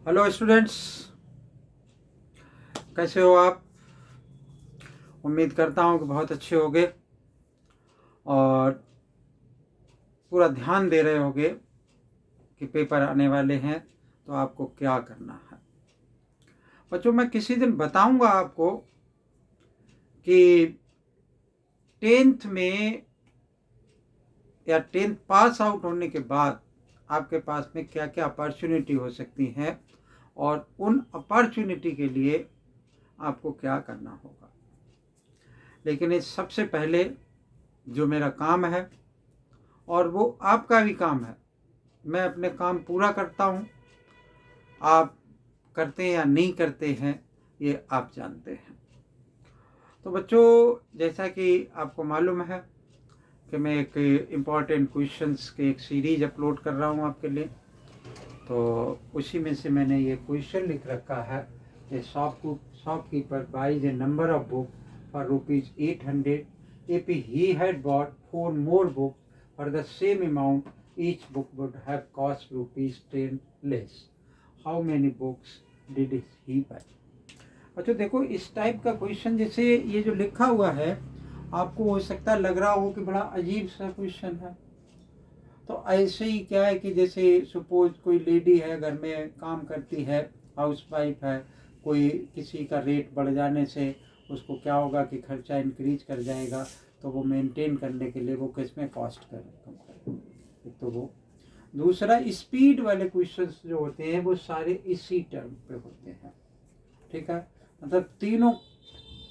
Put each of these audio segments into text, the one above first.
Hello students, कैसे हो आप। उम्मीद करता हूँ कि बहुत अच्छे होगे और पूरा ध्यान दे रहे होगे कि पेपर आने वाले हैं तो आपको क्या करना है। बच्चों, मैं किसी दिन बताऊंगा आपको कि 10th में या 10th पास आउट होने के बाद आपके पास में क्या क्या अपॉर्चुनिटी हो सकती हैं और उन अपॉर्चुनिटी के लिए आपको क्या करना होगा। लेकिन इस सबसे पहले जो मेरा काम है और वो आपका भी काम है, मैं अपने काम पूरा करता हूँ, आप करते हैं या नहीं करते हैं ये आप जानते हैं। तो बच्चों, जैसा कि आपको मालूम है कि मैं एक इम्पॉर्टेंट क्वेश्चंस के एक सीरीज अपलोड कर रहा हूँ आपके लिए। तो उसी में से मैंने ये क्वेश्चन लिख रखा है कि shopkeeper buys a number of book for ₹800 if he had bought 4 more books for the same amount. Each book would have cost ₹10 less. How many books did he buy? अच्छा देखो, इस टाइप का question जैसे ये जो लिखा हुआ है आपको हो सकता है लग रहा हो कि बड़ा अजीब सा क्वेश्चन है। तो ऐसे ही क्या है कि जैसे सपोज कोई लेडी है, घर में काम करती है, हाउस वाइफ है, कोई किसी का रेट बढ़ जाने से उसको क्या होगा कि खर्चा इंक्रीज कर जाएगा, तो वो मेंटेन करने के लिए वो किस में कॉस्ट कम करे। एक तो वो, दूसरा स्पीड वाले क्वेश्चंस जो होते हैं वो सारे इसी टर्म पे होते हैं। ठीक है, मतलब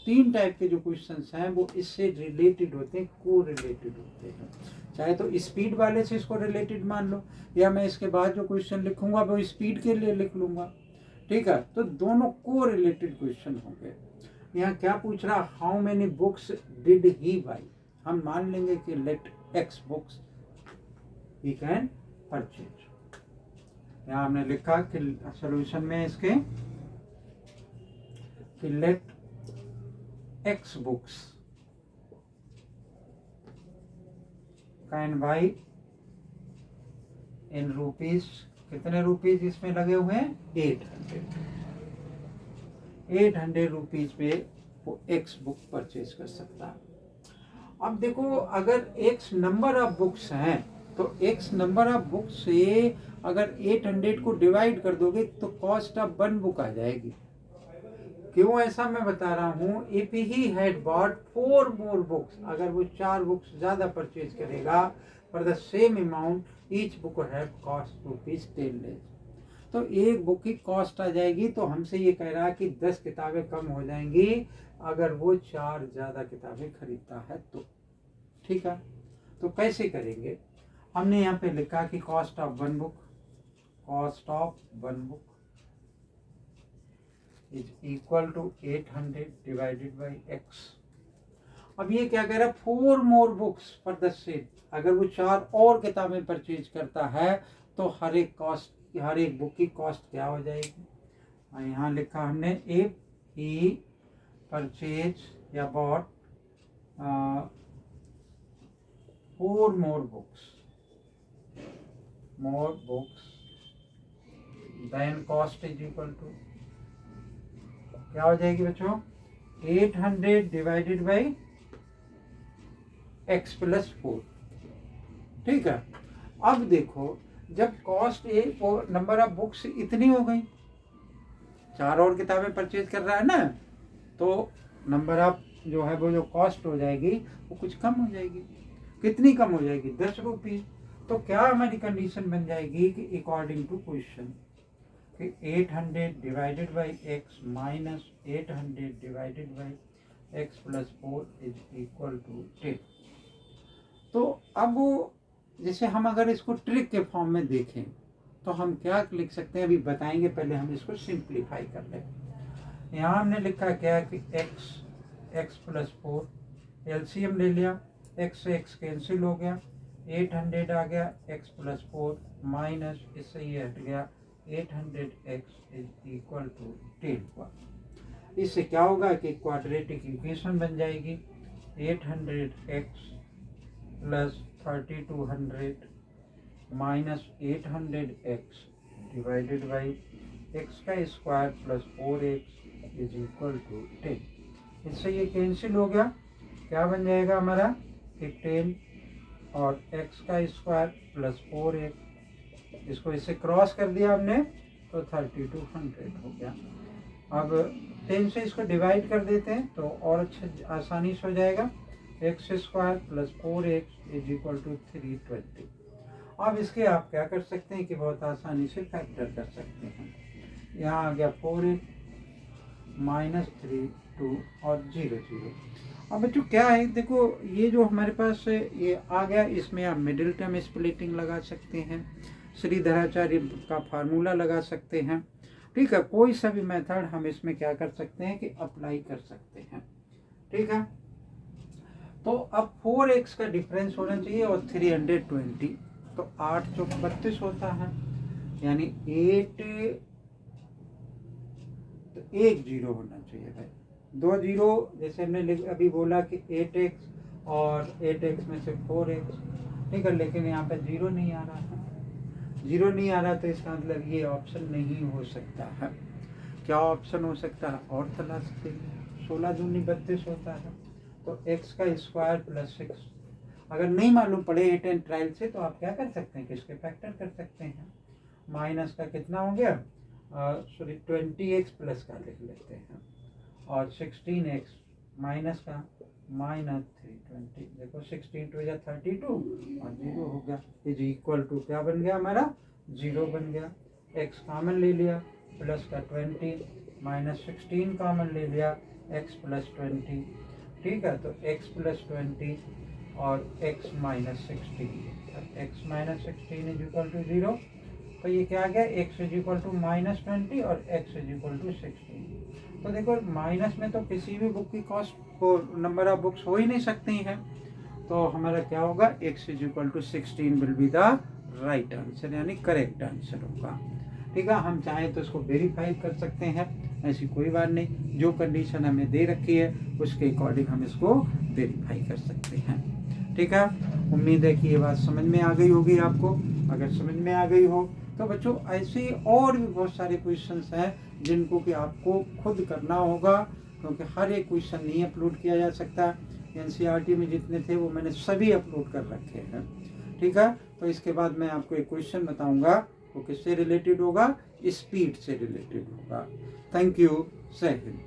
तीन टाइप के जो क्वेश्चंस हैं वो इससे रिलेटेड होते हैं, को रिलेटेड होते हैं। चाहे तो स्पीड वाले से इसको रिलेटेड मान लो, या मैं इसके बाद जो क्वेश्चन लिखूंगा वो स्पीड के लिए लिख लूंगा। ठीक है, तो दोनों को रिलेटेड क्वेश्चन होंगे। यहाँ क्या पूछ रहा, how many books did he buy. हम मान लेंगे कि let X books he can purchase. यहाँ हमने लिखा कि सोल्यूशन में इसके कि let X books can buy in rupees. कितने रुपीज इसमें लगे हुए हैं? 800 रुपीज पे वो एक्स बुक परचेज कर सकता है। अब देखो, अगर एक्स नंबर ऑफ बुक्स हैं तो एक्स नंबर ऑफ बुक्स से अगर 800 को डिवाइड कर दोगे तो कॉस्ट ऑफ 1 बुक आ जाएगी। क्यों ऐसा मैं बता रहा हूँ, if he had bought 4 more books, अगर वो 4 बुक्स ज्यादा परचेज करेगा for the same amount, each book have cost ₹10 less. तो एक बुक की कॉस्ट आ जाएगी, तो हमसे ये कह रहा है कि 10 किताबें कम हो जाएंगी अगर वो 4 ज्यादा किताबें खरीदता है तो। ठीक है, तो कैसे करेंगे। हमने यहाँ पे लिखा कि cost of one book is equal to 800 divided by X. अब ये क्या कह रहा है, 4 more books for the same, अगर वो 4 और किताबें परचेज करता है तो हर एक बुक की कॉस्ट क्या हो जाएगी। यहाँ लिखा हमने, इफ ही परचेज या bought 4 more books then cost is equal to क्या हो जाएगी बच्चों, 800 डिवाइडेड बाई x प्लस 4। ठीक है, अब देखो, जब कॉस्ट और नंबर ऑफ बुक्स इतनी हो गई, 4 और किताबें परचेज कर रहा है ना, तो नंबर ऑफ जो है वो जो कॉस्ट हो जाएगी वो कुछ कम हो जाएगी। कितनी कम हो जाएगी? 10 रुपये। तो क्या हमारी कंडीशन बन जाएगी कि अकॉर्डिंग टू क्वेश्चन कि 800 divided by X minus 800 divided by X plus 4 is equal to 10। तो अब जैसे हम अगर इसको ट्रिक के फॉर्म में देखें तो हम क्या लिख सकते हैं, अभी बताएंगे, पहले हम इसको सिंप्लीफाई कर लें। यहाँ हमने लिखा क्या है कि एक्स प्लस 4, एलसीएम ले लिया, एक्स से एक्स कैंसिल हो गया, 800 आ गया, एक्स प्लस 4 माइनस इससे ये हट गया, 800x इज इक्वल टू 10। इससे क्या होगा कि क्वाड्रेटिक इक्वेशन बन जाएगी, 800x plus 3200 minus 800x divided by x का square plus 4x is equal to 10। इससे ये कैंसिल हो गया, क्या बन जाएगा हमारा कि 10 और x का स्क्वायर प्लस 4x, इसको इससे क्रॉस कर दिया हमने तो 3200 हो गया। अब 10 से इसको डिवाइड कर देते हैं तो और अच्छा आसानी से हो जाएगा, x square plus 4x is equal to 320। अब इसके आप क्या कर सकते हैं कि बहुत आसानी से फैक्टर कर सकते हैं। यहाँ आ गया 4x माइनस 3 2 और 0 0। अब बच्चों क्या है, देखो ये जो हमारे पास ये आ गया, इसमें आप मिडिल टर्म स्प्लिटिंग लगा सकते हैं, श्रीधराचार्य का फार्मूला लगा सकते हैं, ठीक है। कोई सा भी मेथड हम इसमें क्या कर सकते हैं कि अप्लाई कर सकते हैं, ठीक है। तो अब 4x का डिफरेंस होना चाहिए और 320, तो 8 चौक 32 होता है, यानी 8, तो एक जीरो होना चाहिए भाई, 2 जीरो, जैसे हमने अभी बोला कि 8x और 8x में से 4x, ठीक है, लेकिन यहाँ पे जीरो नहीं आ रहा है, जीरो नहीं आ रहा, तो इसका मतलब ये ऑप्शन नहीं हो सकता है। क्या ऑप्शन हो सकता है और तलाश करिए, 16 दूनी 32 होता है, तो x का स्क्वायर प्लस 6, अगर नहीं मालूम पड़े 8 एंड ट्रायल से तो आप क्या कर सकते हैं कि इसके फैक्टर कर सकते हैं। माइनस का कितना हो गया, सॉरी 20x प्लस का लिख लेते हैं, और 16x माइनस का माइनस 320, देखो 16 टू या 32 और 0 हो गया, इज इक्वल टू क्या बन गया हमारा, 0 बन गया। x कॉमन ले लिया, प्लस का 20 माइनस 16 कॉमन ले लिया, x प्लस 20, ठीक है, तो x प्लस 20 और x minus 16, x minus 16 is equal to 0, तो ये क्या आ गया, x is equal to minus 20 और x इज इक्वल टू 16। तो देखो माइनस में तो किसी भी बुक की कॉस्ट को नंबर ऑफ बुक्स हो ही नहीं सकती हैं, तो हमारा क्या होगा, x is equal to 16 will be the right answer, यानी करेक्ट आंसर होगा, ठीक है। हम चाहें तो इसको वेरीफाई कर सकते हैं, ऐसी कोई बात नहीं, जो कंडीशन हमें दे रखी है उसके अकॉर्डिंग हम इसको वेरीफाई कर सकते हैं, ठीक है। उम्मीद है कि ये बात समझ में आ गई होगी आपको। अगर समझ में आ गई हो तो बच्चों ऐसे और भी बहुत सारे क्वेश्चंस हैं जिनको कि आपको खुद करना होगा, क्योंकि हर एक क्वेश्चन नहीं अपलोड किया जा सकता। एनसीईआरटी में जितने थे वो मैंने सभी अपलोड कर रखे हैं, ठीक है। तो इसके बाद मैं आपको एक क्वेश्चन बताऊंगा, वो किससे रिलेटेड होगा, स्पीड से रिलेटेड होगा। थैंक यू, जय हिंद।